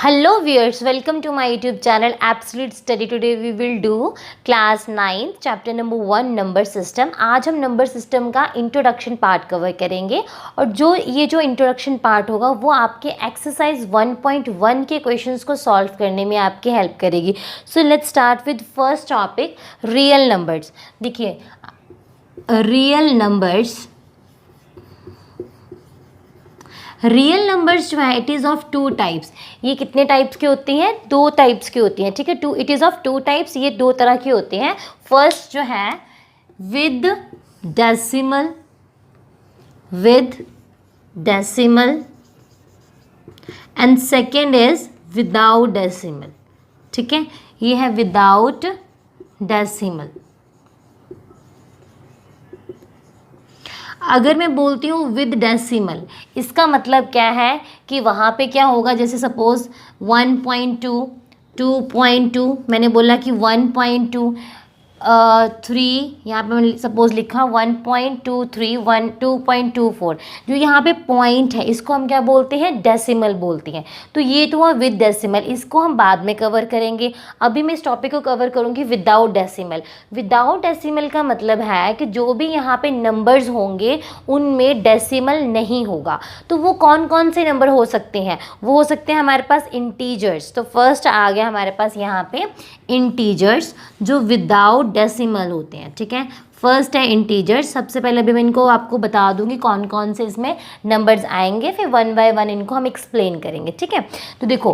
Hello viewers, welcome to my YouTube channel Absolute Study. Today we will do class 9 chapter number 1 number system. आज हम number system का introduction part cover करेंगे और जो introduction part होगा वो आपके एक्सरसाइज 1.1 के क्वेश्चंस को सॉल्व करने में आपकी हेल्प करेगी. So let's start with first topic, real numbers. देखिए रियल नंबर्स जो है it is of two types. ये कितने टाइप्स की होती हैं? दो टाइप्स की होती हैं. ठीक है, it is of two types. ये दो तरह की होती हैं. फर्स्ट जो है with decimal and second is without decimal. ठीक है, ये है विदाउट डेसिमल. अगर मैं बोलती हूँ विद डेसिमल, इसका मतलब क्या है कि वहाँ पे क्या होगा, जैसे सपोज 1.2, 2.2, मैंने बोला कि 1.2 3, यहाँ पे मैंने सपोज लिखा 1.23, 2.24. जो यहाँ पे पॉइंट है इसको हम क्या बोलते हैं? डेसिमल बोलते हैं. तो ये तो हुआ विद डेसिमल, इसको हम बाद में कवर करेंगे. अभी मैं इस टॉपिक को कवर करूँगी विदाउट डेसिमल. विदाउट डेसिमल का मतलब है कि जो भी यहाँ पे नंबर्स होंगे उनमें डेसिमल नहीं होगा. तो वो कौन कौन से नंबर हो सकते हैं? वो हो सकते हैं हमारे पास इंटीजर्स. तो फर्स्ट आ गया हमारे पास यहाँ पे इंटीजर्स जो विदाउट डेसिमल होते हैं. ठीक है, फर्स्ट है इंटीजर्स. सबसे पहले अभी मैं इनको आपको बता दूंगी कौन कौन से इसमें नंबर्स आएंगे, फिर वन बाय वन इनको हम एक्सप्लेन करेंगे. ठीक है, तो देखो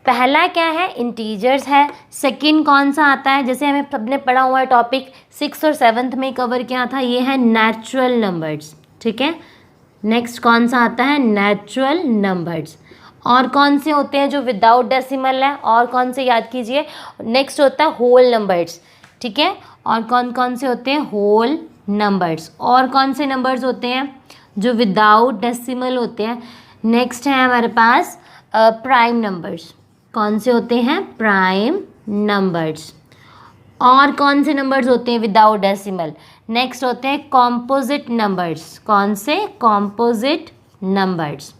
पहला क्या है? इंटीजर्स है. सेकंड कौन सा आता है? जैसे हमें सबने पढ़ा हुआ है टॉपिक 6 और 7 में कवर किया था, ये है नेचुरल नंबर्स. ठीक है, नेक्स्ट कौन सा आता है? Natural numbers. और कौन से होते हैं जो विदाउट डेसिमल है? और कौन से याद कीजिए? नेक्स्ट होता है होल नंबर्स. ठीक है, और कौन कौन से होते हैं? Whole numbers. और कौन से नंबर्स होते हैं जो विदाउट डेसिमल होते हैं? नेक्स्ट है हमारे पास प्राइम नंबर्स. कौन से होते हैं? Prime numbers. और कौन से नंबर्स होते हैं विदाउट डेसिमल? नेक्स्ट होते हैं कॉम्पोजिट नंबर्स. कौन से? Composite numbers.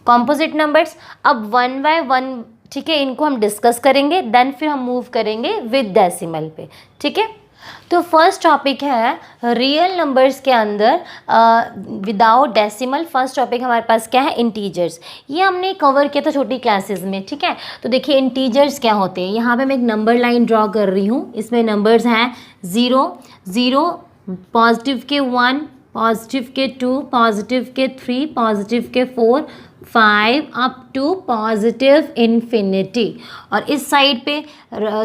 कॉम्पोजिट नंबर्स अब वन बाय वन, ठीक है, इनको हम डिस्कस करेंगे, देन फिर हम मूव करेंगे विद डेसिमल पे. ठीक है, तो फर्स्ट टॉपिक है रियल नंबर्स के अंदर विदाउट डेसिमल. फर्स्ट टॉपिक हमारे पास क्या है? इंटीजर्स. ये हमने कवर किया था छोटी क्लासेस में. ठीक है, तो देखिए इंटीजर्स क्या होते हैं. यहाँ पे मैं एक नंबर लाइन ड्रॉ कर रही हूँ. इसमें नंबर्स हैं 0, पॉजिटिव के 1, पॉजिटिव के 2, पॉजिटिव के 3, पॉजिटिव के 4, 5 अप टू पॉजिटिव इन्फिनिटी. और इस साइड पे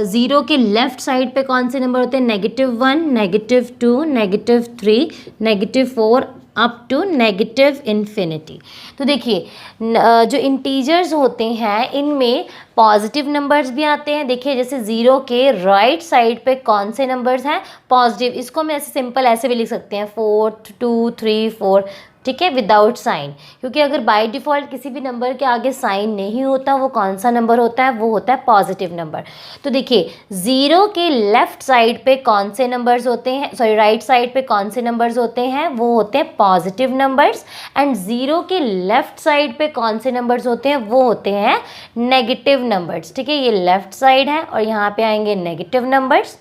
0 के लेफ्ट साइड पे कौन से नंबर होते हैं? -1, -2, -3, -4 अप टू नेगेटिव इन्फिनिटी. तो देखिए जो इंटीजर्स होते हैं इनमें पॉजिटिव नंबर्स भी आते हैं. देखिए जैसे 0 के राइट साइड पे कौन से नंबर्स हैं? पॉजिटिव. इसको हम ऐसे सिंपल ऐसे भी लिख सकते हैं 4, 2, 3, 4. ठीक है, विदाउट साइन, क्योंकि अगर बाय डिफ़ॉल्ट किसी भी नंबर के आगे साइन नहीं होता वो कौन सा नंबर होता है? वो होता है पॉजिटिव नंबर. तो देखिए 0 के लेफ्ट साइड पे कौन से नंबर्स होते हैं? सॉरी, राइट साइड पे कौन से नंबर्स होते हैं? वो होते हैं पॉजिटिव नंबर्स. एंड 0 के लेफ्ट साइड पे कौन से नंबर्स होते हैं? वो होते हैं नेगेटिव नंबर्स. ठीक है, ये लेफ्ट साइड है और यहाँ पे आएंगे नेगेटिव नंबर्स.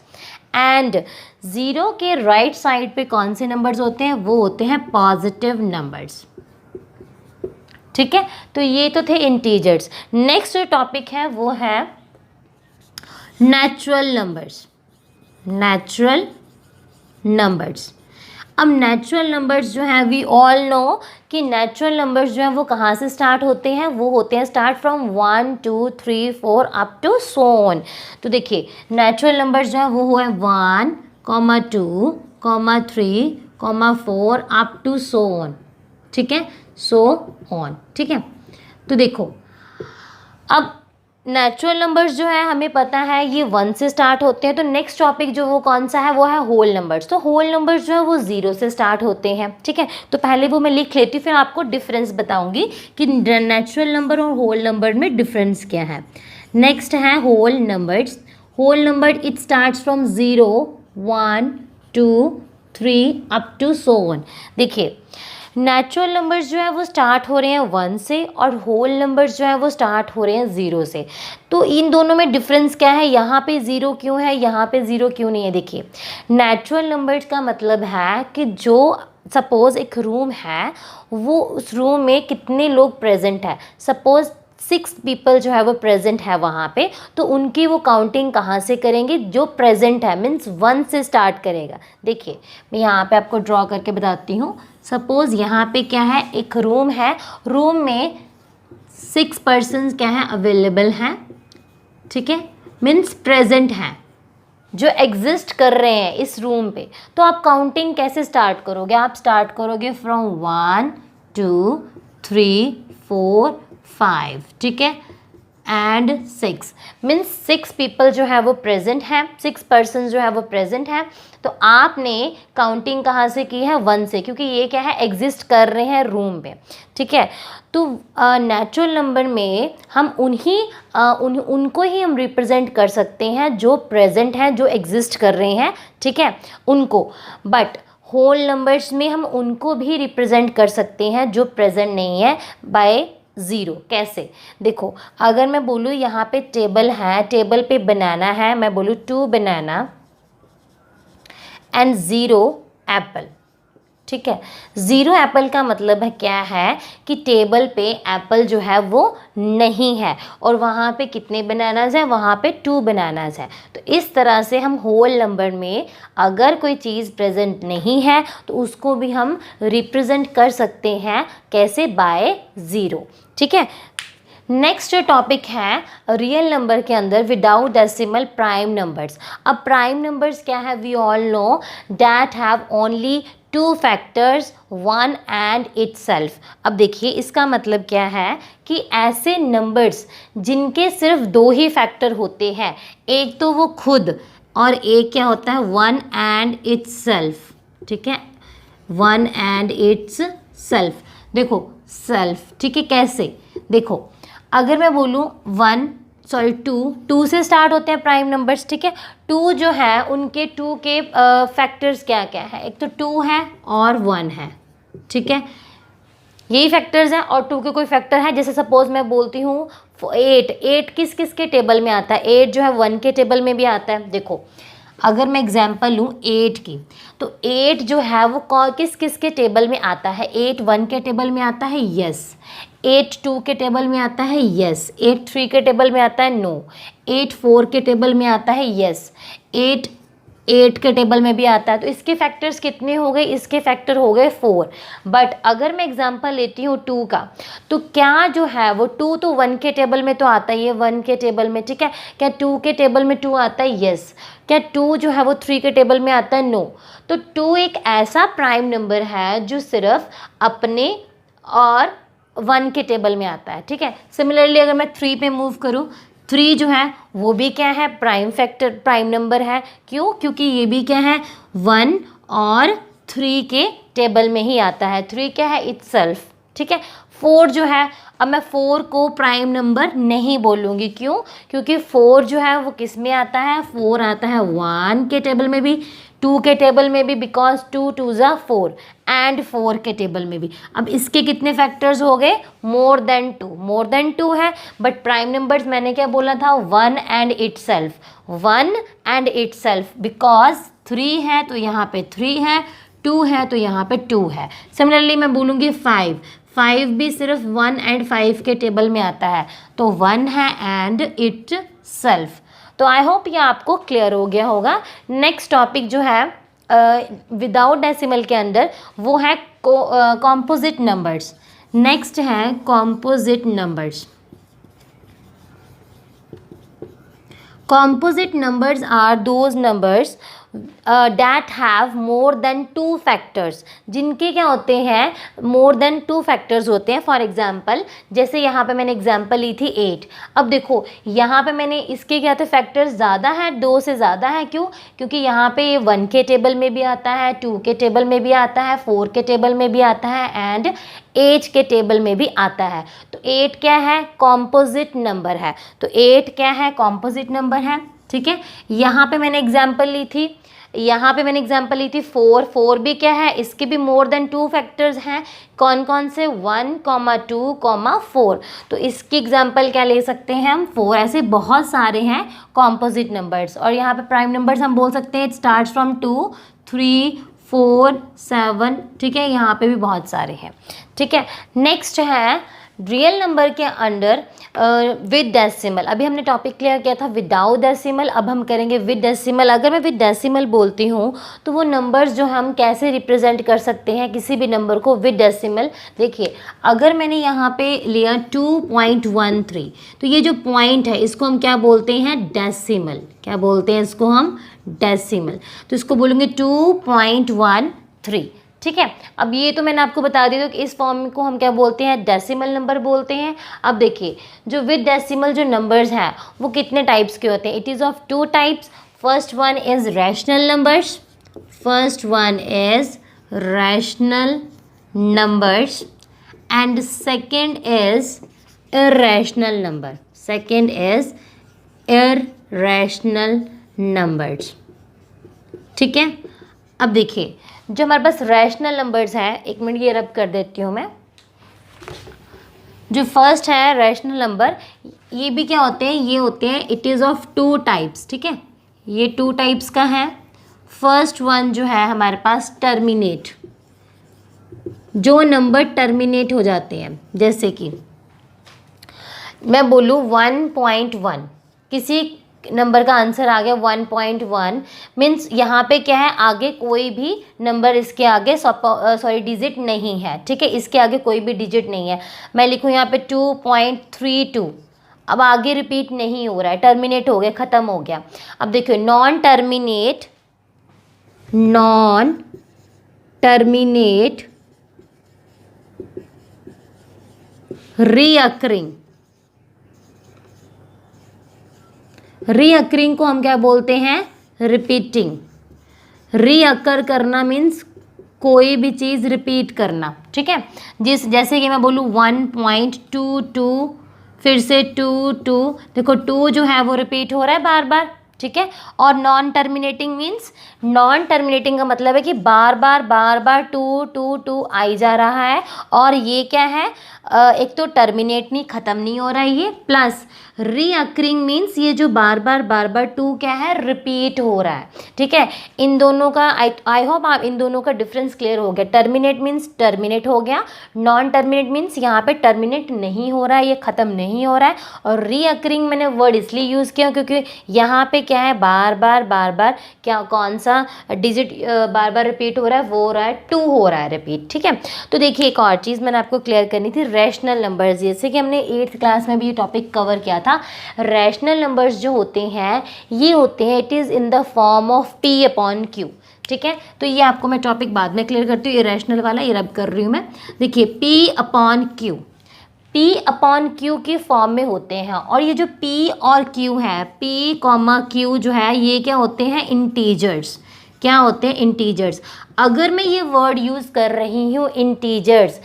एंड 0 के राइट साइड पे कौन से नंबर्स होते हैं? वो होते हैं पॉजिटिव नंबर्स. ठीक है, तो ये तो थे इंटीजर्स. नेक्स्ट जो टॉपिक है वो है नेचुरल नंबर्स. Natural numbers. अब नेचुरल नंबर्स जो हैं वी ऑल नो कि नेचुरल नंबर्स जो हैं वो कहाँ से स्टार्ट होते हैं? वो होते हैं start from 1, 2, 3, 4 up to so on. तो देखिए नेचुरल नंबर्स जो हैं वो हुए 1, 2, 3, 4 अप टू सो ऑन. ठीक है, सो ऑन. ठीक है, तो देखो अब नेचुरल नंबर्स जो है हमें पता है ये 1 से स्टार्ट होते हैं. तो नेक्स्ट टॉपिक जो वो कौन सा है? वो है होल नंबर्स. तो होल नंबर्स जो है वो 0 से स्टार्ट होते हैं. ठीक है, तो पहले वो मैं लिख लेती हूँ, फिर आपको डिफरेंस बताऊंगी कि नेचुरल नंबर और होल नंबर में डिफरेंस क्या है. नेक्स्ट है whole numbers. Whole number it starts from 0, 1, 2, 3 up to so on. देखिए नेचुरल नंबर्स जो है वो स्टार्ट हो रहे हैं 1 से और होल नंबर्स जो है वो स्टार्ट हो रहे हैं 0 से। तो इन दोनों में डिफरेंस क्या है, यहाँ पे 0 क्यों है, यहाँ पे 0 क्यों नहीं है। देखिए नेचुरल नंबर्स का मतलब है कि जो सपोज़ एक रूम है, वो उस रूम में कितने लोग प्रेजेंट है, सपोज़ 6 पीपल जो है वो प्रेजेंट है वहाँ पे, तो उनकी वो काउंटिंग कहाँ से करेंगे, जो प्रेजेंट है मीन्स 1 से स्टार्ट करेगा। देखिए मैं यहाँ पे आपको ड्रॉ करके बताती हूँ। सपोज़ यहाँ पे क्या है, एक रूम है, रूम में 6 पर्सन्स क्या है अवेलेबल हैं, ठीक है, मीन्स प्रेजेंट हैं, जो एग्जिस्ट कर रहे हैं इस रूम पे। तो आप काउंटिंग कैसे स्टार्ट करोगे, आप स्टार्ट करोगे फ्रॉम 1 2 3 4 5, ठीक है, एंड 6 मीन्स 6 पीपल जो है वो प्रेजेंट हैं, 6 पर्सन जो है वो प्रेजेंट हैं। तो आपने काउंटिंग कहाँ से की है, 1 से, क्योंकि ये क्या है एग्जिस्ट कर रहे हैं रूम पे, ठीक है। तो नेचुरल नंबर में हम उनको ही हम रिप्रेजेंट कर सकते हैं जो प्रेजेंट हैं, जो एग्जिस्ट कर रहे हैं, ठीक है, उनको। बट होल नंबर्स में हम उनको भी रिप्रेजेंट कर सकते हैं जो प्रेजेंट नहीं है बाय 0। कैसे, देखो अगर मैं बोलूँ यहाँ पे टेबल है, टेबल पे बनाना है, मैं बोलूँ 2 बनाना एंड 0 एप्पल, ठीक है। 0 एप्पल का मतलब है क्या है कि टेबल पे एप्पल जो है वो नहीं है, और वहाँ पे कितने बनानास हैं, वहाँ पे 2 बनानास हैं। तो इस तरह से हम होल नंबर में अगर कोई चीज़ प्रेजेंट नहीं है तो उसको भी हम रिप्रेजेंट कर सकते हैं, कैसे, बाय 0, ठीक है। नेक्स्ट टॉपिक है रियल नंबर के अंदर विदाउट डेसिमल प्राइम नंबर्स। अब प्राइम नंबर्स क्या है, we all know that have only 2 factors 1 and itself. अब देखिए इसका मतलब क्या है कि ऐसे नंबर्स जिनके सिर्फ 2 ही फैक्टर होते हैं, एक तो वो खुद और एक क्या होता है 1 एंड इटसेल्फ, ठीक है, 1 एंड इट्स सेल्फ। देखो सेल्फ, ठीक है, कैसे, देखो अगर मैं बोलूँ 2 से स्टार्ट होते हैं प्राइम नंबर्स, ठीक है। 2 जो है उनके 2 के फैक्टर्स क्या क्या है, एक तो 2 है और 1 है, ठीक है, यही फैक्टर्स हैं। और 2 के कोई फैक्टर है, जैसे सपोज मैं बोलती हूँ 8 किस किस के टेबल में आता है, 8 जो है 1 के टेबल में भी आता है। देखो अगर मैं एग्जांपल लूँ 8 की, तो 8 जो है वो किस किस के टेबल में आता है, 8 1 के टेबल में आता है, यस। 8 2 के टेबल में आता है, यस। 8 3 के टेबल में आता है, नो। 8 4 के टेबल में आता है, यस। 8 8 के टेबल में भी आता है। तो इसके फैक्टर्स कितने हो गए, इसके फैक्टर हो गए 4। बट अगर मैं एग्जांपल लेती हूँ 2 का, तो क्या जो है वो 2 तो 1 के टेबल में तो आता ही है, 1 के टेबल में, ठीक है। क्या 2 के टेबल में 2 आता है, यस। क्या 2 जो है वो 3 के टेबल में आता है, नो। तो 2 एक ऐसा प्राइम नंबर है जो सिर्फ अपने और 1 के टेबल में आता है, ठीक है। सिमिलरली अगर मैं 3 पे मूव करूँ, 3 जो है वो भी क्या है, प्राइम फैक्टर, प्राइम नंबर है। क्यों, क्योंकि ये भी क्या है 1 और 3 के टेबल में ही आता है। 3 क्या है, इटसेल्फ, ठीक है। 4 जो है, अब मैं 4 को प्राइम नंबर नहीं बोलूँगी, क्यों, क्योंकि 4 जो है वो किस में आता है, 4 आता है 1 के टेबल में भी, 2 के टेबल में भी, बिकॉज 2 2 ज़ा 4, एंड 4 के टेबल में भी। अब इसके कितने फैक्टर्स हो गए, मोर देन 2 है। बट प्राइम नंबर्स मैंने क्या बोला था, 1 and itself, 1 and itself, because 3 है तो यहाँ पे 3 है, 2 है तो यहाँ पे 2 है। सिमिलरली मैं बोलूँगी 5 भी सिर्फ 1 एंड 5 के टेबल में आता है, तो 1 है एंड इट सेल्फ। तो आई होप ये आपको क्लियर हो गया होगा। नेक्स्ट टॉपिक जो है विदाउट डेसिमल के अंदर, वो है कॉम्पोजिट नंबर्स। नेक्स्ट है composite numbers. Composite numbers are those numbers that have more than 2 factors, जिनके क्या होते हैं, more than 2 factors होते हैं। फॉर एग्जाम्पल जैसे यहाँ पे मैंने एग्जाम्पल ली थी 8। अब देखो यहाँ पे मैंने इसके क्या थे, फैक्टर्स ज़्यादा है, 2 से ज़्यादा है। क्यों, क्योंकि यहाँ पे ये 1 के टेबल में भी आता है, 2 के टेबल में भी आता है, 4 के टेबल में भी आता है, एंड 8 के टेबल में भी आता है। तो 8 क्या है, कॉम्पोजिट नंबर है। तो 8 क्या है, कॉम्पोजिट नंबर है, ठीक है। यहाँ पे मैंने एग्जाम्पल ली थी यहाँ पे मैंने एग्जांपल ली थी 4, 4 भी क्या है, इसके भी मोर देन 2 फैक्टर्स हैं। कौन कौन से, 1, 2, 4। तो इसकी एग्जांपल क्या ले सकते हैं हम, 4। ऐसे बहुत सारे हैं कॉम्पोजिट नंबर्स। और यहाँ पे प्राइम नंबर्स हम बोल सकते हैं, इट स्टार्ट्स फ्रॉम 2, 3, 4, 7, ठीक है, यहाँ पे भी बहुत सारे हैं, ठीक है। नेक्स्ट है रियल नंबर के अंडर विद डेसिमल। अभी हमने टॉपिक क्लियर किया था विदाउट डेसिमल, अब हम करेंगे विद डेसिमल। अगर मैं विद डेसिमल बोलती हूँ तो वो नंबर्स जो हम कैसे रिप्रेजेंट कर सकते हैं किसी भी नंबर को विद डेसिमल। देखिए, अगर मैंने यहाँ पे लिया 2.13, तो ये जो पॉइंट है इसको हम क्या बोलते हैं, डेसिमल। क्या बोलते हैं इसको हम, डेसिमल। तो इसको बोलेंगे 2.13, ठीक है। अब ये तो मैंने आपको बता दिया कि इस फॉर्म को हम क्या बोलते हैं, डेसिमल नंबर बोलते हैं। अब देखिए, जो विद डेसिमल जो नंबर्स हैं वो कितने टाइप्स के होते हैं, it is of 2 types. First one is rational numbers, first one is rational numbers and second is irrational number, second is irrational numbers, ठीक है। अब देखिए, जो हमारे पास रैशनल नंबर्स हैं, एक मिनट ये रब कर देती हूँ मैं। जो फर्स्ट है रैशनल नंबर, ये भी क्या होते हैं, ये होते हैं, इट इज़ ऑफ 2 टाइप्स, ठीक है। ये 2 टाइप्स का है। फर्स्ट वन जो है हमारे पास टर्मिनेट, जो नंबर टर्मिनेट हो जाते हैं, जैसे कि मैं बोलूँ 1.1, किसी नंबर का आंसर आ गया 1.1, मीन्स यहाँ पे क्या है, आगे कोई भी नंबर इसके आगे डिजिट नहीं है, ठीक है, इसके आगे कोई भी डिजिट नहीं है। मैं लिखूँ यहाँ पे 2.32, अब आगे रिपीट नहीं हो रहा है, टर्मिनेट हो गया, ख़त्म हो गया। अब देखिए, नॉन टर्मिनेट रीअकरिंग को हम क्या बोलते हैं, रिपीटिंग। रीअकर करना मीन्स कोई भी चीज़ रिपीट करना, ठीक है। जैसे कि मैं बोलूँ 1.22, फिर से 2, देखो 2 जो है वो रिपीट हो रहा है बार बार, ठीक है। और non terminating means, non terminating का मतलब है कि बार बार 2 आई जा रहा है। और ये क्या है, एक तो टर्मिनेट नहीं, ख़त्म नहीं हो रहा है ये, प्लस रीअकरिंग मीन्स ये जो बार बार 2 क्या है, रिपीट हो रहा है, ठीक है। इन दोनों का आई होप आप इन दोनों का डिफरेंस क्लियर हो गया। टर्मिनेट मीन्स टर्मिनेट हो गया, नॉन टर्मिनेट मीन्स यहाँ पे टर्मिनेट नहीं हो रहा है, ये ख़त्म नहीं हो रहा है। और रीअकरिंग मैंने वर्ड इसलिए यूज़ किया क्योंकि यहाँ पे क्या है, बार बार क्या, कौन सा डिजिट बार बार रिपीट हो रहा है, वो हो रहा है 2 हो रहा है रिपीट, ठीक है। तो देखिए, एक और चीज़ मैंने आपको क्लियर करनी थी, रैशनल नंबर्स, जैसे कि हमने 8th क्लास में भी ये टॉपिक कवर किया था। रैशनल नंबर्स जो होते हैं, ये होते हैं, it is in the form of P/Q, ठीक है। तो ये आपको मैं टॉपिक बाद में क्लियर करती हूँ, ये रैशनल वाला ये रब कर रही हूँ मैं। देखिए, P/Q के फॉर्म में होते हैं। और ये जो P और Q है, P, Q जो है, ये क्या होते हैं, इंटीजर्स। क्या होते हैं, इंटीजर्स। अगर मैं ये वर्ड यूज़ कर रही हूँ इंटीजर्स,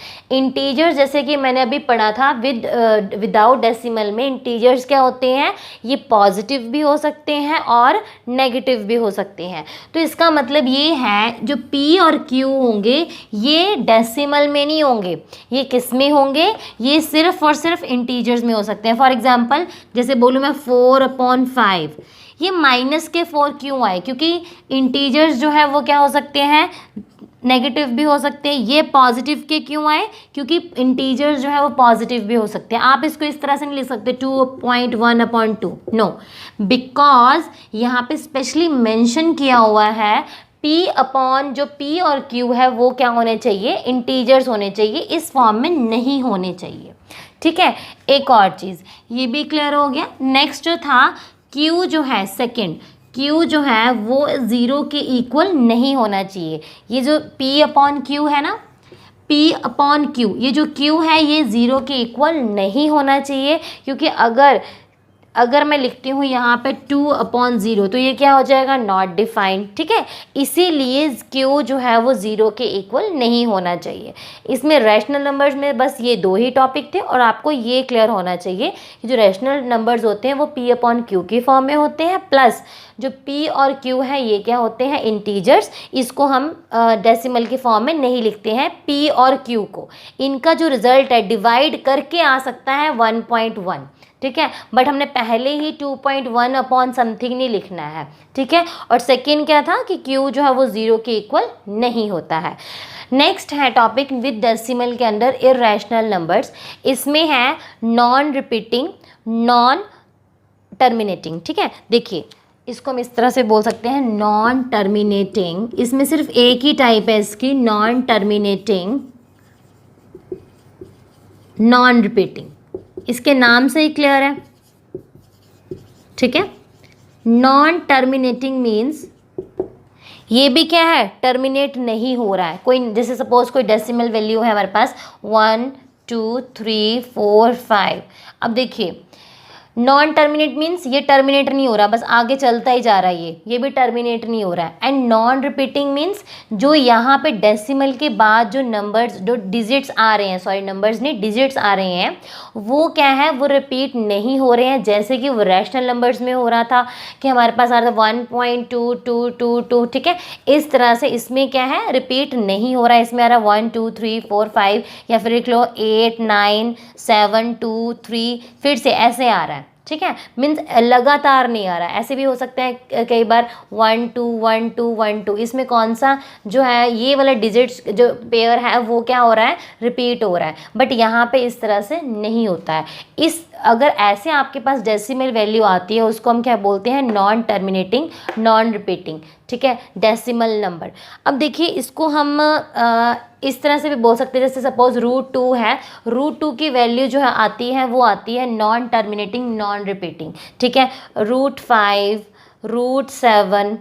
जैसे कि मैंने अभी पढ़ा था विदाउट डेसिमल में, इंटीजर्स क्या होते हैं, ये पॉजिटिव भी हो सकते हैं और नेगेटिव भी हो सकते हैं। तो इसका मतलब ये है, जो P और Q होंगे ये डेसिमल में नहीं होंगे, ये किस में होंगे, ये सिर्फ और सिर्फ इंटीजर्स में हो सकते हैं। फॉर एग्जाम्पल, जैसे बोलूँ मैं 4/5, ये माइनस के 4 क्यों आए, क्योंकि इंटीजर्स जो है वो क्या हो सकते हैं, नेगेटिव भी हो सकते हैं। ये पॉजिटिव के क्यों आए, क्योंकि इंटीजर्स जो है वो पॉजिटिव भी हो सकते हैं। आप इसको इस तरह से नहीं लिख सकते 2.1/2, नो, बिकॉज यहाँ पे स्पेशली मेंशन किया हुआ है जो P और Q है वो क्या होने चाहिए, इंटीजर्स होने चाहिए, इस फॉर्म में नहीं होने चाहिए, ठीक है। एक और चीज़ ये भी क्लियर हो गया। नेक्स्ट जो था, Q जो है, सेकेंड Q जो है वो 0 के इक्वल नहीं होना चाहिए। ये जो P/Q है ना, P/Q, ये जो Q है ये 0 के इक्वल नहीं होना चाहिए, क्योंकि अगर अगर मैं लिखती हूँ यहाँ पे 2/0 तो ये क्या हो जाएगा, नॉट डिफाइंड, ठीक है। इसीलिए क्यू जो है वो 0 के इक्वल नहीं होना चाहिए। इसमें रैशनल नंबर्स में बस ये 2 ही टॉपिक थे और आपको ये क्लियर होना चाहिए कि जो रैशनल नंबर्स होते हैं वो P/Q की फॉर्म में होते हैं, प्लस जो P और Q है ये क्या होते हैं, इंटीजर्स। इसको हम डेसिमल की फॉर्म में नहीं लिखते हैं P और Q को। इनका जो रिजल्ट है डिवाइड करके आ सकता है 1.1, ठीक है, बट हमने पहले ही 2.1 अपॉन समथिंग नहीं लिखना है, ठीक है। और सेकेंड क्या था कि Q जो है वो 0 के इक्वल नहीं होता है। नेक्स्ट है टॉपिक विद डेसिमल के अंदर इर्रेशनल नंबर्स। इसमें है नॉन रिपीटिंग, नॉन टर्मिनेटिंग, ठीक है। देखिए इसको हम इस तरह से बोल सकते हैं नॉन टर्मिनेटिंग। इसमें सिर्फ एक ही टाइप है इसकी, नॉन टर्मिनेटिंग, नॉन रिपीटिंग। इसके नाम से ही क्लियर है, ठीक है। नॉन टर्मिनेटिंग मीन्स ये भी क्या है, टर्मिनेट नहीं हो रहा है। कोई जैसे सपोज कोई डेसिमल वैल्यू है हमारे पास 1 2 3 4 5। अब देखिए नॉन टर्मिनेट मीन्स ये टर्मिनेट नहीं हो रहा, बस आगे चलता ही जा रहा है, ये भी टर्मिनेट नहीं हो रहा है। एंड नॉन रिपीटिंग मीन्स जो यहाँ पे डेसिमल के बाद जो नंबर्स, जो डिजिट्स आ रहे हैं, सॉरी नंबर्स नहीं डिजिट्स आ रहे हैं, वो क्या है, वो रिपीट नहीं हो रहे हैं। जैसे कि वो रैशनल नंबर्स में हो रहा था कि हमारे पास आ रहा था 1.2222, ठीक है। इस तरह से इसमें क्या है, रिपीट नहीं हो रहा है। इसमें आ रहा है 1 2 3 4 5 या फिर लिख लो 8 9 7 2 3, फिर से ऐसे आ रहा है, ठीक है। मीन्स लगातार नहीं आ रहा है। ऐसे भी हो सकता है कई बार 1 2 1 2 1 2। इसमें कौन सा जो है ये वाला डिजिट्स जो पेयर है वो क्या हो रहा है, रिपीट हो रहा है। बट यहाँ पे इस तरह से नहीं होता है। इस अगर ऐसे आपके पास डेसिमल वैल्यू आती है उसको हम क्या बोलते हैं, नॉन टर्मिनेटिंग, नॉन रिपीटिंग, ठीक है, डेसिमल नंबर। अब देखिए इसको हम इस तरह से भी बोल सकते हैं, जैसे सपोज √2 है, √2 की वैल्यू जो है आती है वो आती है नॉन टर्मिनेटिंग, नॉन रिपीटिंग, ठीक है। √5 √7,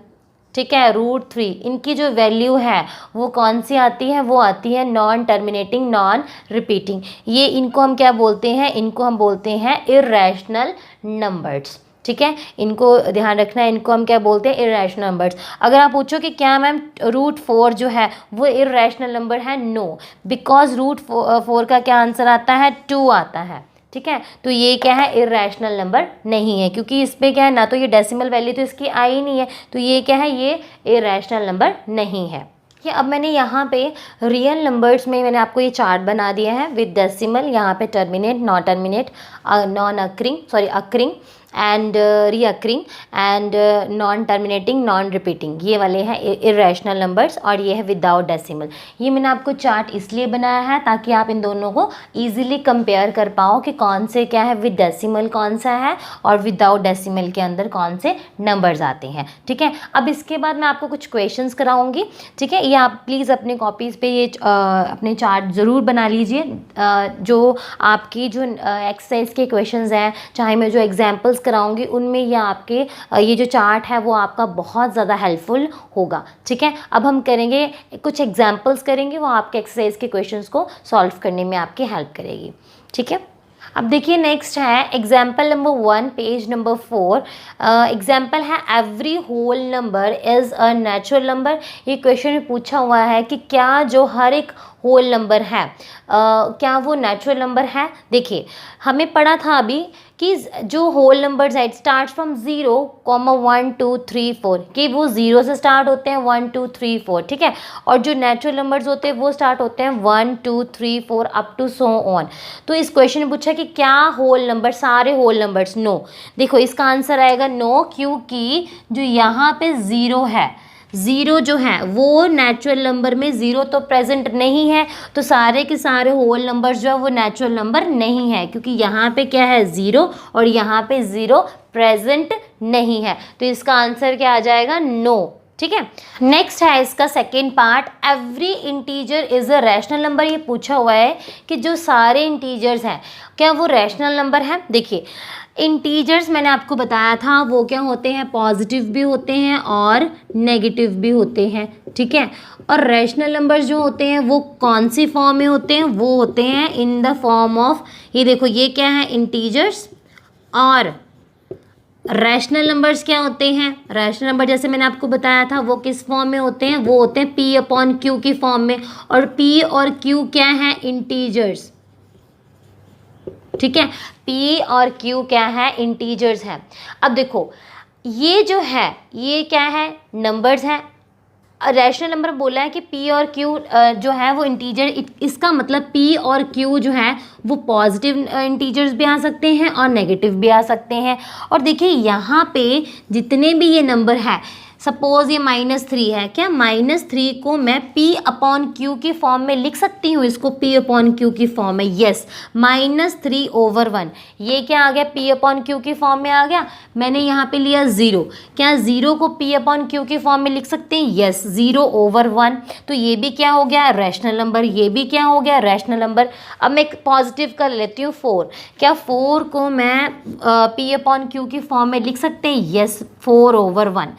ठीक है, √3, इनकी जो वैल्यू है वो कौन सी आती है, वो आती है नॉन टर्मिनेटिंग, नॉन रिपीटिंग। ये इनको हम क्या बोलते हैं, इनको हम बोलते हैं इर्रेशनल नंबर्स, ठीक है। इनको ध्यान रखना है, इनको हम क्या बोलते हैं, इर्रेशनल नंबर्स। अगर आप पूछो कि क्या मैम √4 जो है वो इर्रेशनल नंबर है, नो, बिकॉज √4 का क्या आंसर आता है, 2 आता है, ठीक है। तो ये क्या है, इर्रेशनल नंबर नहीं है, क्योंकि इस पर क्या है ना, तो ये डेसिमल वैल्यू तो इसकी आई ही नहीं है, तो ये क्या है, ये इर्रेशनल नंबर नहीं है। कि अब मैंने यहाँ पे रियल नंबर्स में मैंने आपको ये चार्ट बना दिया है विद डेसिमल। यहाँ पे terminate, non terminate, non occurring, sorry occurring and reoccurring and non terminating, non repeating, ये वाले हैं इर्रेशनल नंबर्स, और ये है विदाउट डेसिमल। ये मैंने आपको चार्ट इसलिए बनाया है ताकि आप इन दोनों को इजीली कंपेयर कर पाओ कि कौन से क्या है विद डेसिमल कौन सा है और विदाउट डेसिमल के अंदर कौन से नंबर्स आते हैं, ठीक है। अब इसके बाद मैं आपको कुछ क्वेश्चंस कराऊंगी, ठीक है। ये आप प्लीज़ अपने कॉपीज़ पे ये अपने चार्ट ज़रूर बना लीजिए। जो आपकी जो एक्सरसाइज के क्वेश्चंस हैं, चाहे मैं जो एग्जाम्पल्स कराऊंगी उनमें ये आपके ये जो चार्ट है वो आपका बहुत ज़्यादा हेल्पफुल होगा, ठीक है। अब हम करेंगे कुछ एग्जाम्पल्स करेंगे, वो आपके एक्सरसाइज के क्वेश्चंस को सॉल्व करने में आपकी हेल्प करेगी, ठीक है। अब देखिए नेक्स्ट है example number 1 page number 4। Example है every whole number is a natural number. ये क्वेश्चन में पूछा हुआ है कि क्या जो हर एक होल नंबर है क्या वो नेचुरल नंबर है। देखिए हमें पढ़ा था अभी कि जो होल नंबर्स है इट स्टार्ट फ्रॉम 0, 1 2 3 4, कि वो 0 से स्टार्ट होते हैं 1 2 3 4, ठीक है। और जो नेचुरल नंबर्स होते हैं वो स्टार्ट होते हैं 1 2 3 4 अप टू सो ऑन। तो इस क्वेश्चन में पूछा कि क्या होल नंबर, सारे होल नंबर्स, नो। देखो इसका आंसर आएगा नो, क्योंकि जो यहाँ पे 0 है, 0 जो है वो नेचुरल नंबर में 0 तो प्रेजेंट नहीं है, तो सारे के सारे होल नंबर्स जो है वो नेचुरल नंबर नहीं है, क्योंकि यहाँ पे क्या है 0 और यहाँ पे 0 प्रेजेंट नहीं है। तो इसका आंसर क्या आ जाएगा, नो, ठीक है। नेक्स्ट है इसका second part, every integer is a rational number. ये पूछा हुआ है कि जो सारे इंटीजर्स हैं क्या वो रैशनल नंबर है। देखिए इंटीजर्स मैंने आपको बताया था वो क्या होते हैं, पॉजिटिव भी होते हैं और नेगेटिव भी होते हैं, ठीक है। और रैशनल नंबर्स जो होते हैं वो कौन सी फॉर्म में होते हैं, वो होते हैं इन द फॉर्म ऑफ, ये देखो ये क्या है, इंटीजर्स और रैशनल नंबर्स क्या होते हैं? रैशनल नंबर जैसे मैंने आपको बताया था वो किस फॉर्म में होते हैं? वो होते हैं p अपॉन क्यू की फॉर्म में, और p और q क्या है? इंटीजर्स। ठीक है, p और q क्या है? इंटीजर्स है। अब देखो ये जो है ये क्या है? नंबर्स हैं। रैशनल नंबर बोला है कि p और q जो है वो इंटीजर, इसका मतलब p और q जो है वो पॉजिटिव इंटीजर्स भी आ सकते हैं और नेगेटिव भी आ सकते हैं। और देखिए यहाँ पे जितने भी ये नंबर है, सपोज ये -3 है, क्या -3 को मैं p अपॉन क्यू की फॉर्म में लिख सकती हूँ? इसको p अपॉन क्यू की फॉर्म में, यस, -3/1। ये क्या आ गया? p अपॉन क्यू की फॉर्म में आ गया। मैंने यहाँ पे लिया 0, क्या 0 को p अपॉन क्यू की फॉर्म में लिख सकते हैं? यस, 0/1। तो ये भी क्या हो गया? Rational number. ये भी क्या हो गया? Rational number. अब मैं पॉजिटिव कर लेती हूँ 4, क्या 4 को मैं p अपॉन क्यू की फॉर्म में लिख सकते हैं? यस, 4/1।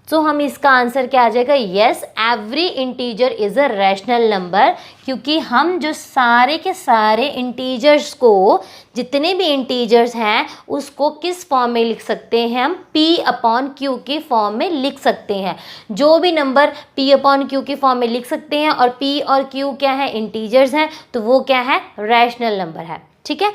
तो हम इसका आंसर क्या आ जाएगा? Yes, every integer is a rational number, क्योंकि हम जो सारे के सारे इंटीजर्स को, जितने भी इंटीजर्स हैं उसको किस फॉर्म में लिख सकते हैं? हम p अपॉन क्यू की फॉर्म में लिख सकते हैं। जो भी नंबर p अपॉन क्यू की फॉर्म में लिख सकते हैं और p और q क्या है? इंटीजर्स हैं, तो वो क्या है? रैशनल नंबर है। ठीक है,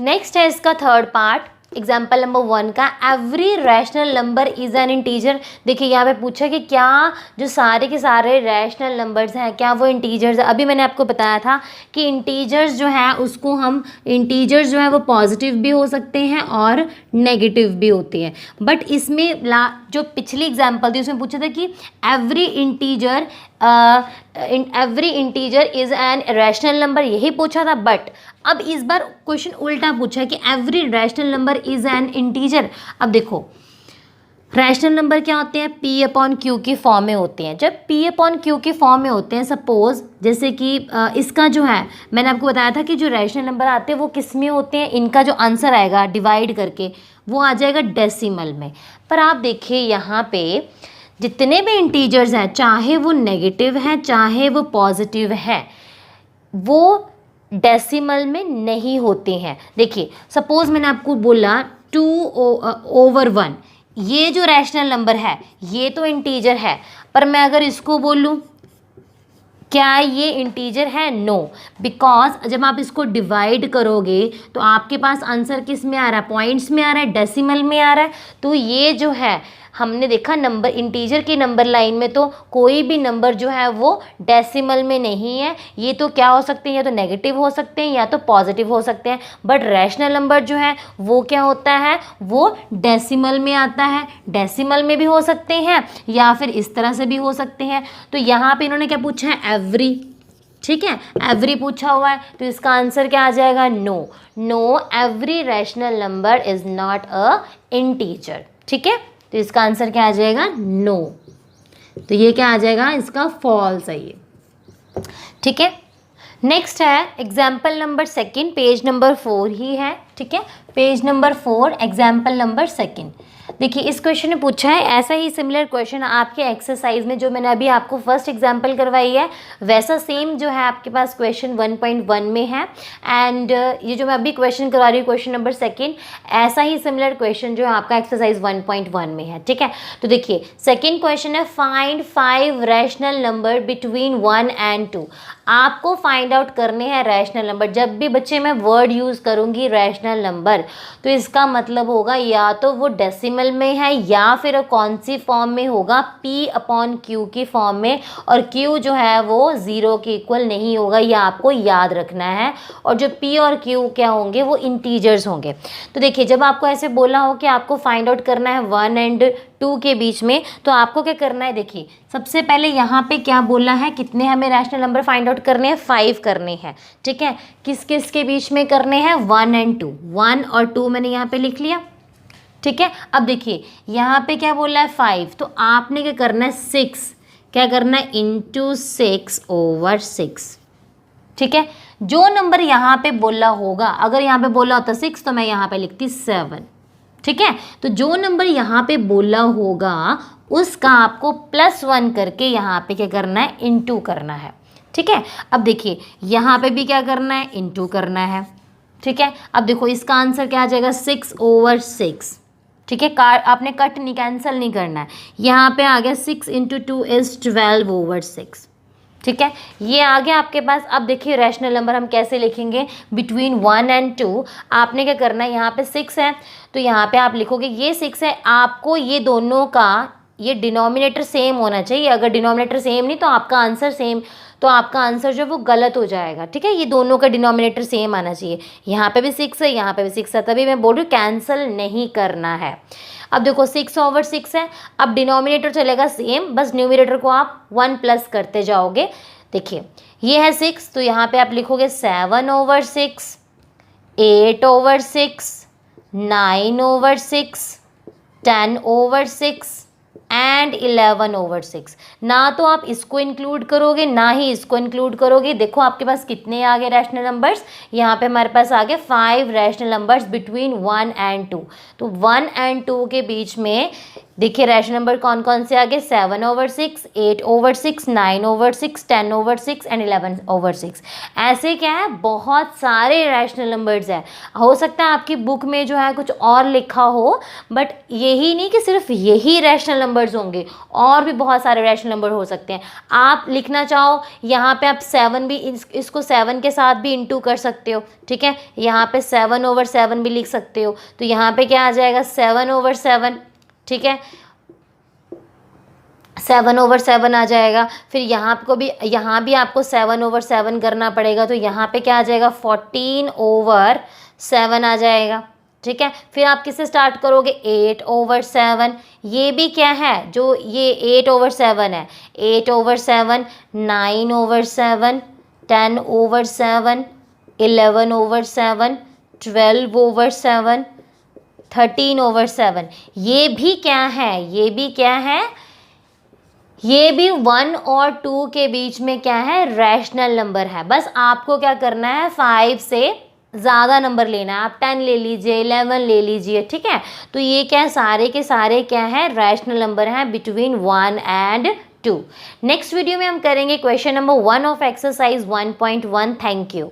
नेक्स्ट है इसका थर्ड पार्ट, एग्जाम्पल नंबर 1 का, every rational number is an integer. देखिए यहाँ पे पूछा कि क्या जो सारे के सारे रैशनल नंबर्स हैं क्या वो इंटीजर्स है? अभी मैंने आपको बताया था कि इंटीजर्स जो है उसको हम, इंटीजर्स जो है वो पॉजिटिव भी हो सकते हैं और नेगेटिव भी होते हैं। बट इसमें जो पिछली एग्जाम्पल थी उसमें पूछा था कि every integer is an rational number, यही पूछा था। बट अब इस बार क्वेश्चन उल्टा पूछा है कि every rational number is an integer. अब देखो रैशनल नंबर क्या होते हैं? p अपॉन क्यू की फॉर्म में होते हैं। जब p अपॉन क्यू की फॉर्म में होते हैं, सपोज जैसे कि इसका जो है, मैंने आपको बताया था कि जो रैशनल नंबर आते हैं वो किस में होते हैं? इनका जो आंसर आएगा डिवाइड करके वो आ जाएगा डेसिमल में। पर आप देखिए यहाँ पे जितने भी इंटीजर्स हैं, चाहे वो नेगेटिव हैं चाहे वो पॉजिटिव हैं, वो डेसिमल में नहीं होते हैं। देखिए सपोज मैंने आपको बोला 2/1, ये जो रैशनल नंबर है ये तो इंटीजर है, पर मैं अगर इसको बोलूँ क्या ये इंटीजर है? नो, बिकॉज जब आप इसको डिवाइड करोगे तो आपके पास आंसर किस में आ रहा है? पॉइंट्स में आ रहा है, डेसिमल में आ रहा है। तो ये जो है हमने देखा नंबर, इंटीजर की नंबर लाइन में तो कोई भी नंबर जो है वो डेसिमल में नहीं है। ये तो क्या हो सकते हैं? या तो नेगेटिव हो सकते हैं या तो पॉजिटिव हो सकते हैं। बट रैशनल नंबर जो है वो क्या होता है? वो डेसिमल में आता है। डेसिमल में भी हो सकते हैं या फिर इस तरह से भी हो सकते हैं। तो यहाँ पे इन्होंने क्या पूछा है? एवरी। ठीक है, एवरी पूछा हुआ है, तो इसका आंसर क्या आ जाएगा? No. No, every rational number is not a integer. ठीक है, तो इसका आंसर क्या आ जाएगा? नो। तो ये क्या आ जाएगा? इसका फॉल्स है ये। ठीक है, नेक्स्ट है एग्जाम्पल नंबर 2, पेज नंबर 4 ही है। ठीक है, पेज नंबर 4, एग्जाम्पल नंबर 2। देखिए इस क्वेश्चन ने पूछा है, ऐसा ही सिमिलर क्वेश्चन आपके एक्सरसाइज में जो मैंने अभी आपको फर्स्ट एग्जाम्पल करवाई है वैसा सेम जो है आपके पास क्वेश्चन 1.1 में है। एंड ये जो मैं अभी क्वेश्चन करवा रही हूँ क्वेश्चन नंबर 2, ऐसा ही सिमिलर क्वेश्चन जो है आपका एक्सरसाइज 1.1 में है। ठीक है, तो देखिए सेकेंड क्वेश्चन है, find 5 rational number between 1 and 2। आपको फाइंड आउट करने हैं रैशनल नंबर। जब भी बच्चे मैं वर्ड यूज़ करूँगी रैशनल नंबर तो इसका मतलब होगा या तो वो डेसिमल में है या फिर कौन सी फॉर्म में होगा? p अपॉन क्यू की फॉर्म में, और q जो है वो 0 के इक्वल नहीं होगा, ये आपको याद रखना है। और जो p और q क्या होंगे? वो इंटीजर्स होंगे। तो देखिए जब आपको ऐसे बोला हो कि आपको फाइंड आउट करना है 1 and 2 के बीच में, तो आपको क्या करना है? देखिए सबसे पहले यहाँ पे क्या बोला है? कितने हमें रैशनल नंबर फाइंड आउट करने हैं? 5 करने हैं। ठीक है, किस किस के बीच में करने हैं? 1 and 2। 1 और 2 मैंने यहाँ पे लिख लिया। ठीक है, अब देखिए यहाँ पे क्या बोला है? 5। तो आपने क्या करना है? 6, क्या करना है? इंटू 6/6। ठीक है, जो नंबर यहाँ पे बोला होगा, अगर यहाँ पे बोला होता 6 तो मैं यहाँ पे लिखती 7। ठीक है, तो जो नंबर यहाँ पे बोला होगा उसका आपको +1 करके यहाँ पे क्या करना है? इंटू करना है। ठीक है, अब देखिए यहाँ पे भी क्या करना है? इंटू करना है। ठीक है, अब देखो इसका आंसर क्या आ जाएगा? 6/6। ठीक है, आपने कट नहीं, कैंसिल नहीं करना है। यहाँ पे आ गया 6 × 2 इज 12/6। ठीक है, ये आ गया आपके पास। अब देखिए रैशनल नंबर हम कैसे लिखेंगे बिटवीन 1 और 2। आपने क्या करना है, यहाँ पे 6 है तो यहाँ पे आप लिखोगे ये 6 है, आपको ये दोनों का ये डिनोमिनेटर सेम होना चाहिए। अगर डिनोमिनेटर सेम नहीं तो आपका आंसर सेम, तो आपका आंसर जो वो गलत हो जाएगा। ठीक है, ये दोनों का डिनोमिनेटर सेम आना चाहिए। यहाँ पे भी 6 है, यहाँ पे भी 6 है, तभी मैं बोल रही हूँ कैंसिल नहीं करना है। अब देखो 6/6 है, अब डिनोमिनेटर चलेगा सेम, बस न्यूमरेटर को आप 1 प्लस करते जाओगे। देखिए ये है 6 तो यहाँ पे आप लिखोगे 7/6, 8/6, 9/6, 10/6 एंड 11/6। ना तो आप इसको इंक्लूड करोगे ना ही इसको इंक्लूड करोगे। देखो आपके पास कितने आ गए रैशनल नंबर्स, यहाँ पे हमारे पास आ गए 5 रैशनल नंबर्स बिटवीन 1 और 2। तो 1 और 2 के बीच में देखिए रैशनल नंबर कौन कौन से आ गए, 7/6, 8/6, 9/6, 10/6 एंड 11/6। ऐसे क्या है, बहुत सारे रैशनल नंबर्स है। हो सकता है आपकी बुक में जो है कुछ और लिखा हो, बट यही नहीं कि सिर्फ यही रैशनल नंबर्स होंगे, और भी बहुत सारे रैशनल नंबर हो सकते हैं। आप लिखना चाहो यहाँ पे आप 7 भी इसको 7 के साथ भी इंटू कर सकते हो। ठीक है, यहाँ पे 7/7 भी लिख सकते हो। तो यहाँ पे क्या आ जाएगा 7/7। ठीक है, 7/7 आ जाएगा। फिर यहाँ भी आपको 7/7 करना पड़ेगा, तो यहाँ पे क्या आ जाएगा 14/7 आ जाएगा। ठीक है, फिर आप किससे स्टार्ट करोगे 8/7। ये भी क्या है, जो ये 8/7 है, 8/7, 9/7, 10/7, 11/7, 12/7, 13/7। ये भी क्या है, ये भी क्या है, ये भी 1 और 2 के बीच में क्या है, रैशनल नंबर है। बस आपको क्या करना है 5 से ज़्यादा नंबर लेना है। आप 10 ले लीजिए, 11 ले लीजिए। ठीक है, तो ये क्या है, सारे के सारे क्या है, रैशनल नंबर हैं बिटवीन 1 और 2। नेक्स्ट वीडियो में हम करेंगे question number 1 of exercise 1.1। Thank you.